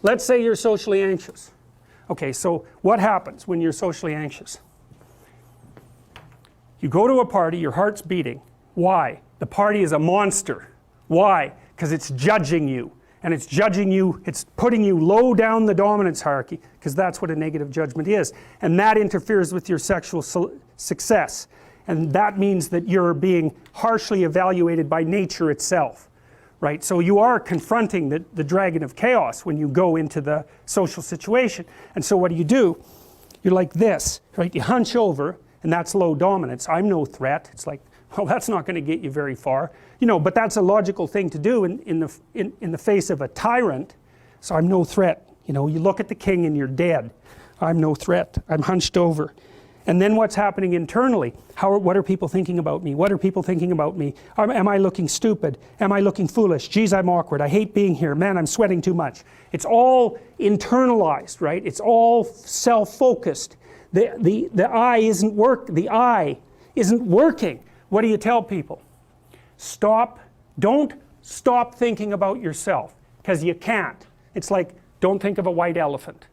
let's say you're socially anxious. Okay, so what happens when you're socially anxious? You go to a party, your heart's beating. Why? The party is a monster. Why? Because it's judging you. And it's judging you, it's putting you low down the dominance hierarchy, because that's what a negative judgment is. And that interferes with your sexual success. And that means that you're being harshly evaluated by nature itself. Right? So you are confronting the dragon of chaos when you go into the social situation. And so what do? You're like this, right? You hunch over, and that's low dominance. I'm no threat. It's like, well, that's not going to get you very far. You know, but that's a logical thing to do in the face of a tyrant. So I'm no threat. You know, you look at the king and you're dead. I'm no threat. I'm hunched over. And then what's happening internally? What are people thinking about me? What are people thinking about me? Am I looking stupid? Am I looking foolish? Geez, I'm awkward. I hate being here. Man, I'm sweating too much. It's all internalized, right? It's all self-focused. The eye isn't working. What do you tell people? Don't stop thinking about yourself, because you can't. It's like, don't think of a white elephant.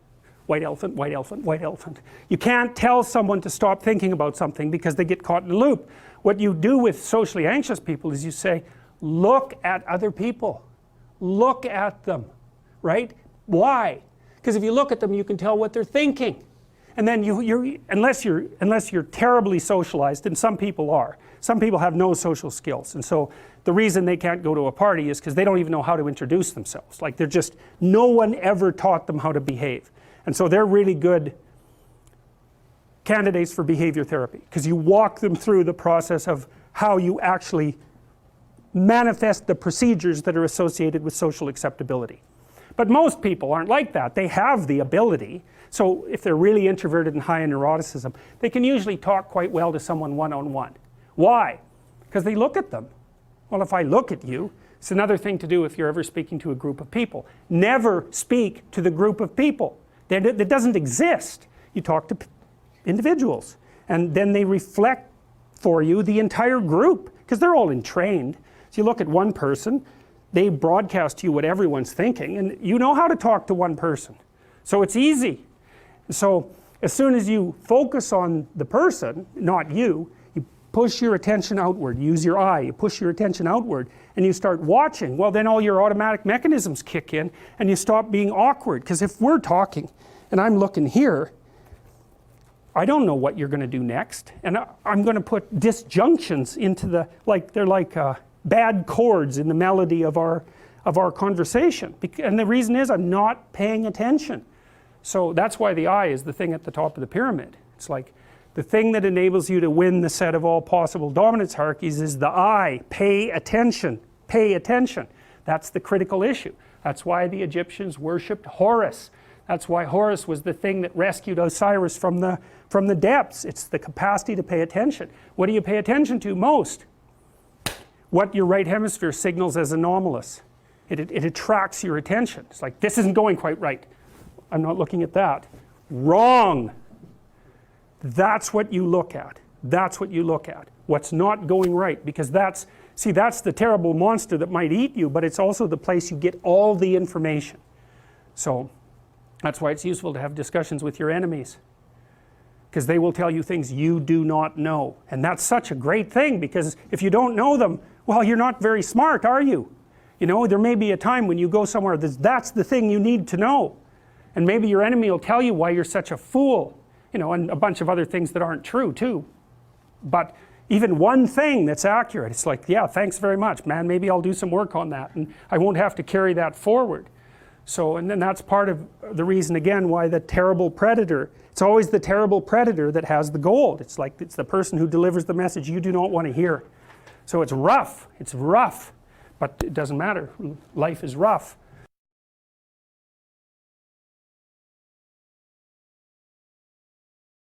White elephant, white elephant, white elephant. You can't tell someone to stop thinking about something because they get caught in a loop. What you do with socially anxious people is you say, look at other people. Look at them, right? Why? Because if you look at them, you can tell what they're thinking. And then unless you're terribly socialized, and some people are. Some people have no social skills, and so the reason they can't go to a party is because they don't even know how to introduce themselves. Like no one ever taught them how to behave. And so they're really good candidates for behavior therapy, because you walk them through the process of how you actually manifest the procedures that are associated with social acceptability. But most people aren't like that. They have the ability. So if they're really introverted and high in neuroticism, they can usually talk quite well to someone one-on-one. Why? Because they look at them. Well, if I look at you, it's another thing to do if you're ever speaking to a group of people. Never speak to the group of people. That doesn't exist. You talk to individuals, and then they reflect for you the entire group, because they're all entrained. So you look at one person, they broadcast to you what everyone's thinking, and you know how to talk to one person. So it's easy. So as soon as you focus on the person, not you, you push your attention outward, use your eye, you push your attention outward, and you start watching. Well, then all your automatic mechanisms kick in, and you stop being awkward. Because if we're talking and I'm looking here, I don't know what you're going to do next, and I'm going to put disjunctions into they're like bad chords in the melody of our conversation. And the reason is I'm not paying attention. So that's why the eye is the thing at the top of the pyramid. It's like the thing that enables you to win the set of all possible dominance hierarchies is the eye. Pay attention. Pay attention. That's the critical issue. That's why the Egyptians worshipped Horus. That's why Horus was the thing that rescued Osiris from the depths. It's the capacity to pay attention. What do you pay attention to most? What your right hemisphere signals as anomalous. It attracts your attention. It's like, this isn't going quite right. I'm not looking at that. Wrong. That's what you look at. That's what you look at. What's not going right, because that's the terrible monster that might eat you, but it's also the place you get all the information. So that's why it's useful to have discussions with your enemies, because they will tell you things you do not know. And that's such a great thing, because if you don't know them, well, you're not very smart, are you? You know, there may be a time when you go somewhere that's the thing you need to know. And maybe your enemy will tell you why you're such a fool, you know, and a bunch of other things that aren't true too. But even one thing that's accurate, it's like, yeah, thanks very much, man, maybe I'll do some work on that, and I won't have to carry that forward. So, and then that's part of the reason, again, why the terrible predator, it's always the terrible predator that has the gold. It's like, it's the person who delivers the message you do not want to hear. So it's rough, but it doesn't matter. Life is rough.